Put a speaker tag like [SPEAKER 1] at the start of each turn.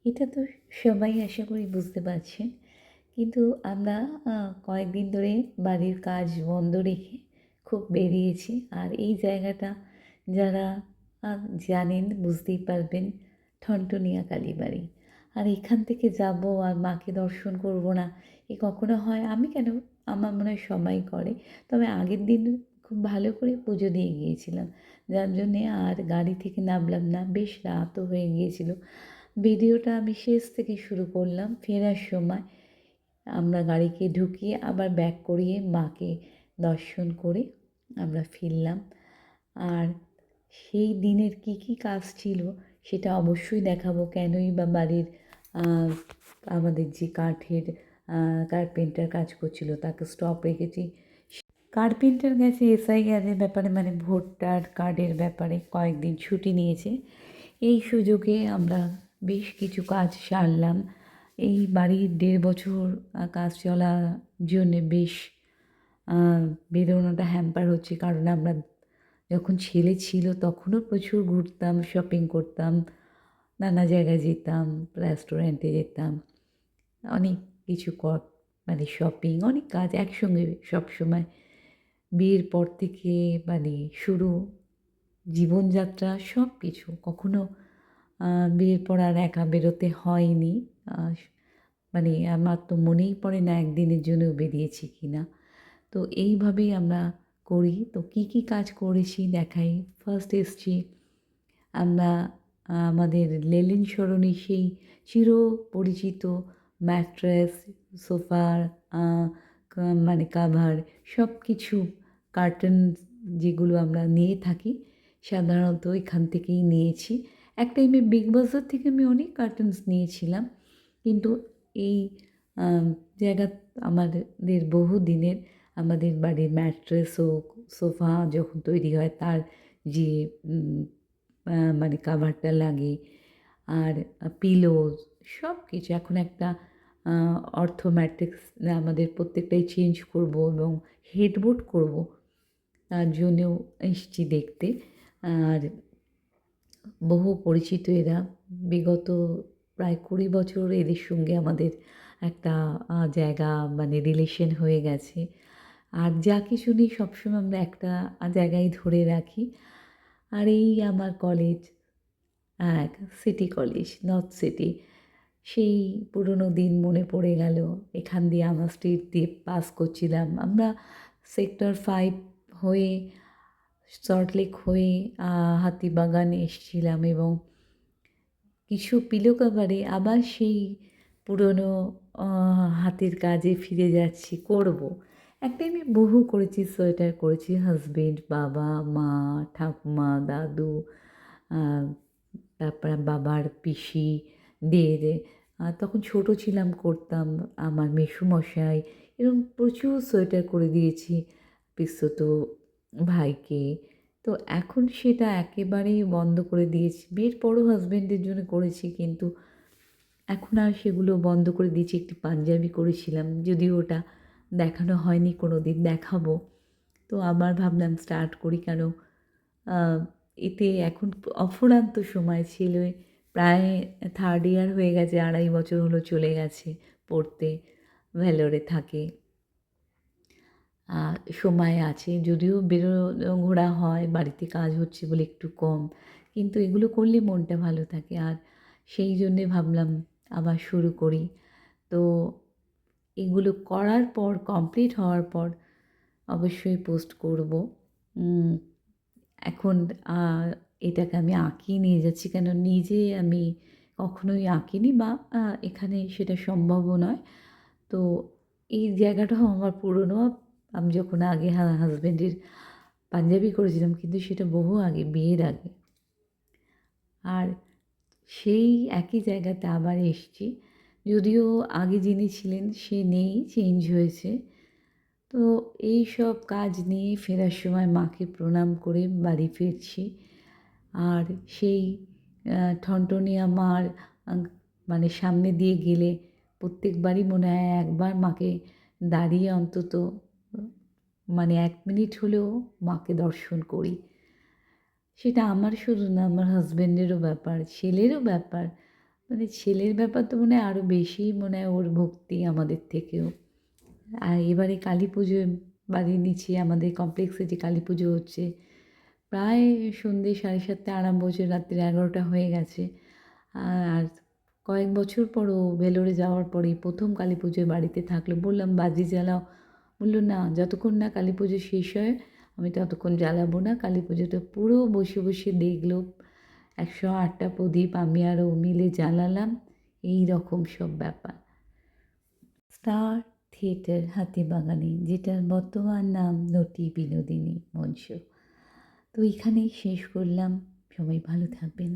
[SPEAKER 1] এটা তো সবাই আশা করি বুঝতে পারছেন। কিন্তু আমরা কয়েকদিন ধরে বাড়ির কাজ বন্ধ রেখে খুব বেরিয়েছি। আর এই জায়গাটা যারা আ জানেন বুঝতেই পারবেন, ঠনঠনিয়া কালীবাড়ি। আর এখান থেকে যাব আর মাকে দর্শন করব না, এ কখনো হয়? আমি কেন, আমার মনে হয় সবাই করে। তবে আগের দিন খুব ভালো করে পুজো দিয়ে গিয়েছিলাম। যার জন্যে আর গাড়ি থেকে নামলাম না। বেশ রাতও হয়ে গিয়েছিল। ভিডিওটা আমি শেষ থেকে শুরু করলাম। ফেরার সময় আমরা গাড়িকে ঢুকিয়ে আবার ব্যাক করিয়ে মাকে দর্শন করে আমরা ফিরলাম। আর সেই দিনের কী কী কাজ ছিল সেটা অবশ্যই দেখাবো। কেনই বা বাড়ির আহ, আমাদের যে কাঠের কার্পেন্টার কাজ করছিল তাকে স্টপ রেখেছি। কার্পেন্টার গেছে এসআইআরের ব্যাপারে, মানে ভোটার কার্ডের ব্যাপারে কয়েকদিন ছুটি নিয়েছে। এই সুযোগে আমরা বেশ কিছু কাজ সারলাম। এই বাড়ির 1.5 বছর কাজ চলার জন্যে বেশ বেরোনোটা হ্যাম্পার হচ্ছে। কারণ আমরা যখন ছেলে ছিল তখনও প্রচুর ঘুরতাম, শপিং করতাম, নানা জায়গায় যেতাম, রেস্টুরেন্টে যেতাম, অনেক কিছু মানে শপিং, অনেক কাজ একসঙ্গে সবসময়। বিয়ের পর থেকে মানে শুরু জীবনযাত্রা সব কিছু, কখনো বিয়ের পর আর একা বেরোতে হয়নি। মানে আমার তো মনেই পড়ে না একদিনের জন্যও বেরিয়েছি কি না। তো এইভাবেই আমরা করি। তো কী কী কাজ করেছি দেখাই। ফার্স্ট এসছি আমরা আমাদের লেলিন সরণি, সেই চিরপরিচিত ম্যাট্রেস, সোফার মানে কাভার, সব কিছু কার্টন যেগুলো আমরা নিয়ে থাকি সাধারণত এখান থেকেই নিয়েছি। এক টাইমে বিগ বাজার থেকে আমি অনেক কার্টনস নিয়েছিলাম, কিন্তু এই আম জায়গা আমাদের বহু দিনের, আমাদের বাড়ির ম্যাট্রেস ও সোফা যখন তৈরি হয় তার যে মানে কাভারটা লাগে, আর পিলোজ, সব কিছু এখন একটা অর্থো ম্যাট্রিক্স আমাদের প্রত্যেকটাই চেঞ্জ করব এবং হেডবোর্ড করব, তার জন্যেও এসছি দেখতে। আর বহু পরিচিত এরা, বিগত প্রায় 20 বছর এদের সঙ্গে আমাদের একটা জায়গা মানে রিলেশন হয়ে গেছে। আর যা কিছু নিই সবসময় আমরা একটা জায়গায় ধরে রাখি। আর এই আমার কলেজ, এক সিটি কলেজ, নর্থ সিটি। সেই পুরনো দিন মনে পড়ে গেল। এখান দিয়ে আমার স্ট্রিট দিয়ে পাস করছিলাম আমরা, সেক্টর 5 হয়ে, সল্টলেক হয়ে হাতিবাগান এসেছিলাম এবং কিছু পিলো কভারে আবার সেই পুরনো হাতের কাজে ফিরে যাচ্ছি, করব। একটা আমি বহু করেছি, সোয়েটার করেছি, হাজবেন্ড, বাবা, মা, ঠাকুমা, দাদু, আহ, তারপরে বাবার পিসিদের, তখন ছোট ছিলাম করতাম, আমার মেসোমশাই, এরকম প্রচুর সোয়েটার করে দিয়েছি পিসতো ভাইকে। তো এখন সেটা একেবারেই বন্ধ করে দিয়েছি। বিয়ের পরও হাজব্যান্ডের জন্য করেছি, কিন্তু এখন আর সেগুলো বন্ধ করে দিয়েছি। একটি পাঞ্জাবি করেছিলাম, যদিও ওটা দেখানো হয়নি, কোনো দিন দেখাবো। তো আবার ভাবলাম স্টার্ট করি, কেন এতে এখন অফুরন্ত সময় ছিল। প্রায় থার্ড ইয়ার হয়ে গেছে, 2.5 বছর হলো চলে গেছে পড়তে, ভেলোরে থাকে। সময় আছে, যদিও বেরোনো ঘোরা হয়, বাড়িতে কাজ হচ্ছে বলে একটু কম, কিন্তু এগুলো করলে মনটা ভালো থাকে। আর সেই জন্যে ভাবলাম আবার শুরু করি। তো এগুলো করার পর, কমপ্লিট হওয়ার পর অবশ্যই পোস্ট করব। এখন এটাকে আমি আঁকিয়ে নিয়ে যাচ্ছি, কেন নিজে আমি কখনোই আঁকিনি, বা এখানে সেটা সম্ভবও নয়। তো এই জায়গাটাও আমার পুরনো। আমি যখন আগে হাজব্যান্ডের পাঞ্জাবি করেছিলাম, কিন্তু সেটা বহু আগে, বিয়ের আগে। আর সেই একই জায়গাতে আবার এসেছি, যদিও আগে যিনি ছিলেন সে নেই, চেঞ্জ হয়েছে। তো এই সব কাজ নিয়ে ফেরার সময় মাকে প্রণাম করে বাড়ি ফিরছি। আর সেই ঠনঠনিয়া মার মানে সামনে দিয়ে গেলে প্রত্যেকবারই মনে হয় একবার মাকে দাঁড়িয়ে অন্তত মানে 1 মিনিট হলেও মাকে দর্শন করি। সেটা আমার শুধু না, আমার হাজব্যান্ডেরও ব্যাপার, ছেলেরও ব্যাপার। মানে ছেলের ব্যাপার তো মনে হয় আরও বেশি মনে হয় ওর ভক্তি আমাদের থেকেও। আর এবারে কালী পুজোয় বাড়ির নিচে আমাদের কমপ্লেক্সে যে কালী পুজো হচ্ছে, প্রায় সন্ধ্যে 7:30 আরম্ভ হচ্ছে, রাত্রি 11টা হয়ে গেছে। আর কয়েক বছর পর ও ভেলোরে যাওয়ার পরেই ১ম কালী পুজোয় বাড়িতে থাকলো। বললাম, "বাজি জ্বালাও।" বলল, "না, যতক্ষণ না কালী পুজো শেষ হয় আমি ততক্ষণ জ্বালাবো না।" কালী পুজোটা পুরো বসে বসে দেখলো। ১০৮টা প্রদীপ আমি আর ও মিলে জ্বালালাম। এই রকম সব ব্যাপার। স্টার থিয়েটার হাতিবাগানে, যেটার বর্তমান নাম নটি বিনোদিনী মঞ্চ। তো এখানেই শেষ করলাম। সবাই ভালো থাকবেন।